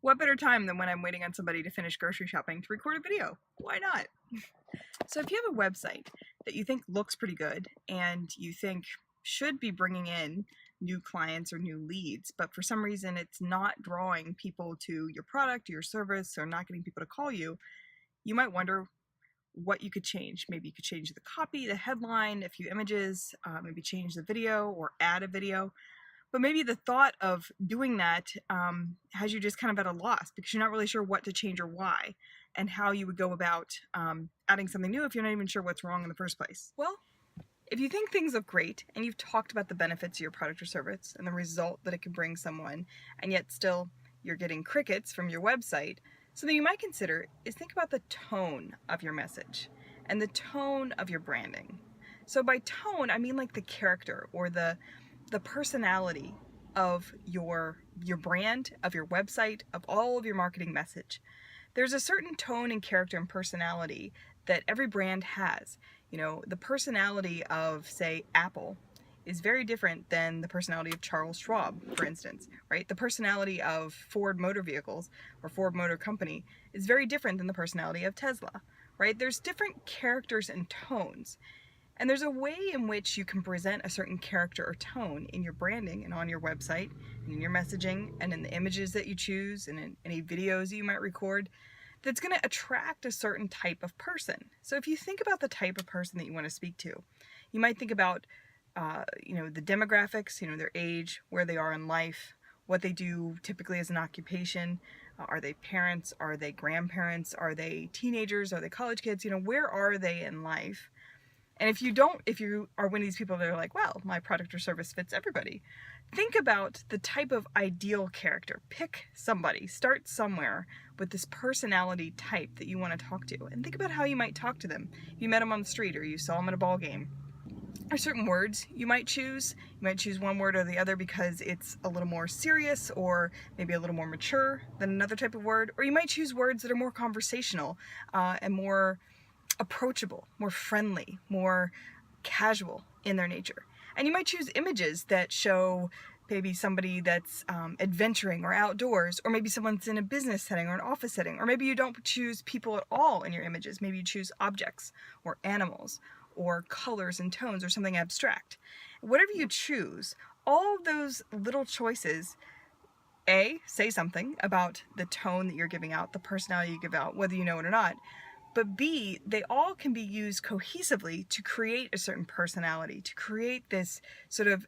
What better time than when I'm waiting on somebody to finish grocery shopping to record a video? Why not? So if you have a website that you think looks pretty good and you think should be bringing in new clients or new leads, but for some reason it's not drawing people to your product or your service or not getting people to call you, you might wonder what you could change. Maybe you could change the copy, the headline, a few images, maybe change the video or add a video. But maybe the thought of doing that has you just kind of at a loss because you're not really sure what to change or why and how you would go about adding something new if you're not even sure what's wrong in the first place. Well, if you think things look great and you've talked about the benefits of your product or service and the result that it can bring someone, and yet still you're getting crickets from your website, something you might consider is think about the tone of your message and the tone of your branding. So by tone, I mean like the character or the personality of your brand, of your website, of all of your marketing message. There's a certain tone and character and personality that every brand has. You know, the personality of, say, Apple is very different than the personality of Charles Schwab, for instance, right? The personality of Ford Motor Vehicles or Ford Motor Company is very different than the personality of Tesla, right? There's different characters and tones. And there's a way in which you can present a certain character or tone in your branding and on your website and in your messaging and in the images that you choose and in any videos you might record that's going to attract a certain type of person. So if you think about the type of person that you want to speak to, you might think about the demographics, their age, where they are in life, what they do typically as an occupation. Are they parents? Are they grandparents? Are they teenagers? Are they college kids? Where are they in life? And if you are one of these people that are like, well, my product or service fits everybody, think about the type of ideal character. Pick somebody, start somewhere with this personality type that you want to talk to, and think about how you might talk to them. If you met them on the street or you saw them at a ball game, there are certain words you might choose. You might choose one word or the other because it's a little more serious or maybe a little more mature than another type of word, or you might choose words that are more conversational and more approachable, more friendly, more casual in their nature. And you might choose images that show maybe somebody that's adventuring or outdoors, or maybe someone's in a business setting or an office setting, or maybe you don't choose people at all in your images. Maybe you choose objects or animals or colors and tones or something abstract. Whatever you choose, all of those little choices say something about the tone that you're giving out, the personality you give out, whether you know it or not. But B, they all can be used cohesively to create a certain personality, to create this sort of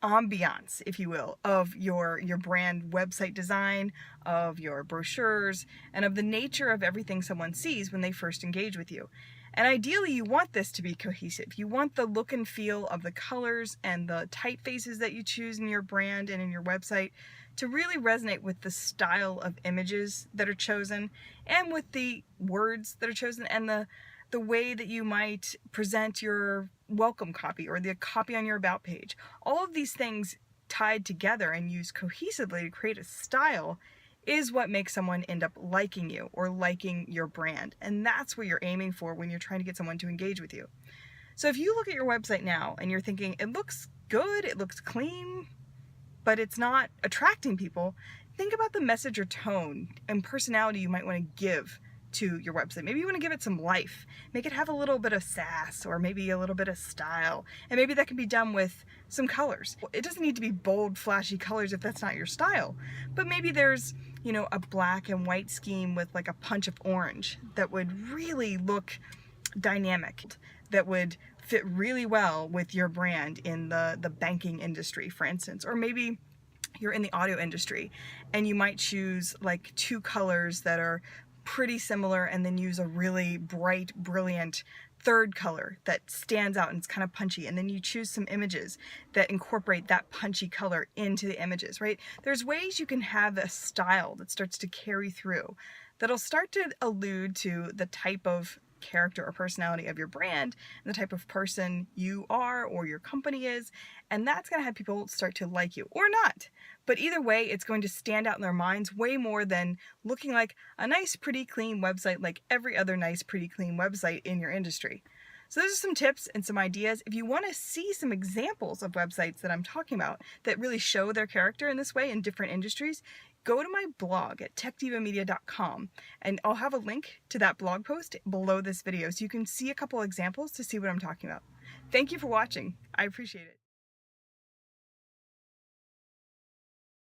ambiance, if you will, of your brand website design, of your brochures, and of the nature of everything someone sees when they first engage with you. And ideally, you want this to be cohesive. You want the look and feel of the colors and the typefaces that you choose in your brand and in your website to really resonate with the style of images that are chosen and with the words that are chosen and the way that you might present your welcome copy or the copy on your about page. All of these things tied together and used cohesively to create a style is what makes someone end up liking you or liking your brand. And that's what you're aiming for when you're trying to get someone to engage with you. So if you look at your website now and you're thinking, it looks good, it looks clean, but it's not attracting people, think about the message or tone and personality you might want to give to your website. Maybe you want to give it some life. Make it have a little bit of sass or maybe a little bit of style. And maybe that can be done with some colors. It doesn't need to be bold, flashy colors if that's not your style. But maybe there's, a black and white scheme with like a punch of orange that would really look dynamic, that would fit really well with your brand in the banking industry, for instance. Or maybe you're in the audio industry and you might choose like two colors that are pretty similar and then use a really bright, brilliant third color that stands out and it's kind of punchy, and then you choose some images that incorporate that punchy color into the images, right? There's ways you can have a style that starts to carry through, that'll start to allude to the type of character or personality of your brand and the type of person you are or your company is, and that's going to have people start to like you or not. But either way, it's going to stand out in their minds way more than looking like a nice, pretty, clean website like every other nice, pretty, clean website in your industry. So those are some tips and some ideas. If you want to see some examples of websites that I'm talking about that really show their character in this way in different industries, go to my blog at techdivamedia.com and I'll have a link to that blog post below this video so you can see a couple examples to see what I'm talking about. Thank you for watching. I appreciate it.